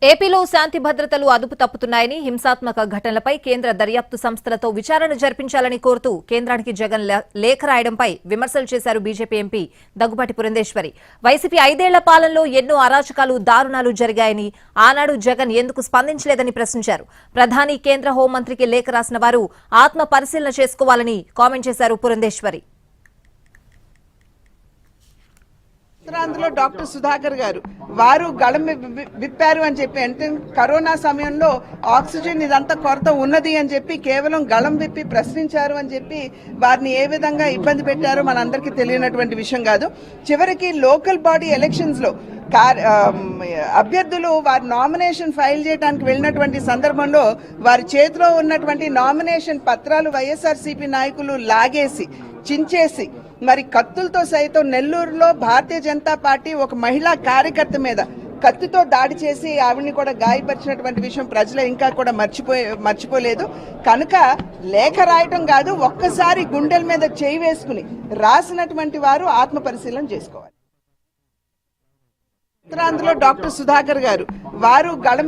ఏపీలో శాంతి భద్రతలు అదుపు తప్పుతున్నాయని హింసాత్మక ఘటనలపై కేంద్ర దర్యాప్తు సంస్థలతో విచారణ జరిపించాలని కోరుతూ కేంద్రానికి జగన్ లేఖ రాయడంపై విమర్శలు చేశారు BJP MP Daggubati Purandeswari. YCP 5 ఏళ్ల పాలనలో ఎన్నో అరాచకాలు, దారుణాలు జరిగాయని, ఆనాడు జగన్ ఎందుకు స్పందించలేదని ప్రశ్నించారు. ప్రధాని, కేంద్ర హోంమంత్రికి లేఖ రాసిన వారు ఆత్మ పరిశీలన చేసుకోవాలని కామెంట్ చేశారు పురంధేశ్వరి. ఉత్తరాంధ్రలో డాక్టర్ సుధాకర్ గారు వారు గళం విప్పారు అని చెప్పి, అంటే కరోనా సమయంలో ఆక్సిజన్ ఇదంతా కొరత ఉన్నది అని చెప్పి కేవలం గళం విప్పి ప్రశ్నించారు అని చెప్పి వారిని ఏ విధంగా ఇబ్బంది పెట్టారో మనందరికీ తెలియనటువంటి విషయం కాదు. చివరికి లోకల్ బాడీ ఎలక్షన్స్ లో అభ్యర్థులు వారి నామినేషన్ ఫైల్ చేయడానికి వెళ్ళినటువంటి సందర్భంలో వారి చేతిలో ఉన్నటువంటి నామినేషన్ పత్రాలు వైఎస్ఆర్సీపీ నాయకులు లాగేసి చించేసి మరి కత్తులతో సైతం నెల్లూరులో భారతీయ జనతా పార్టీ ఒక మహిళా కార్యకర్త మీద కత్తితో దాడి చేసి ఆవిడ్ని కూడా గాయపరిచినటువంటి విషయం ప్రజలు ఇంకా కూడా మర్చిపోలేదు. కనుక లేఖ రాయటం కాదు, ఒక్కసారి గుండెల మీద చేయి వేసుకుని రాసినటువంటి వారు ఆత్మ పరిశీలన చేసుకోవాలి. ఉత్తరాంధ్రలో డాక్టర్ సుధాకర్ గారు వారు గళం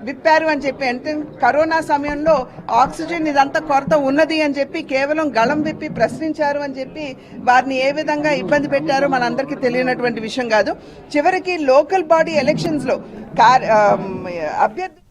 విప్పారు అని చెప్పి, అంటే కరోనా సమయంలో ఆక్సిజన్ ఇదంతా కొరత ఉన్నది అని చెప్పి కేవలం గళం విప్పి ప్రశ్నించారు అని చెప్పి వారిని ఏ విధంగా ఇబ్బంది పెట్టారో మనందరికీ తెలియనటువంటి విషయం కాదు. చివరికి లోకల్ బాడీ ఎలక్షన్స్ లో అభ్యర్థి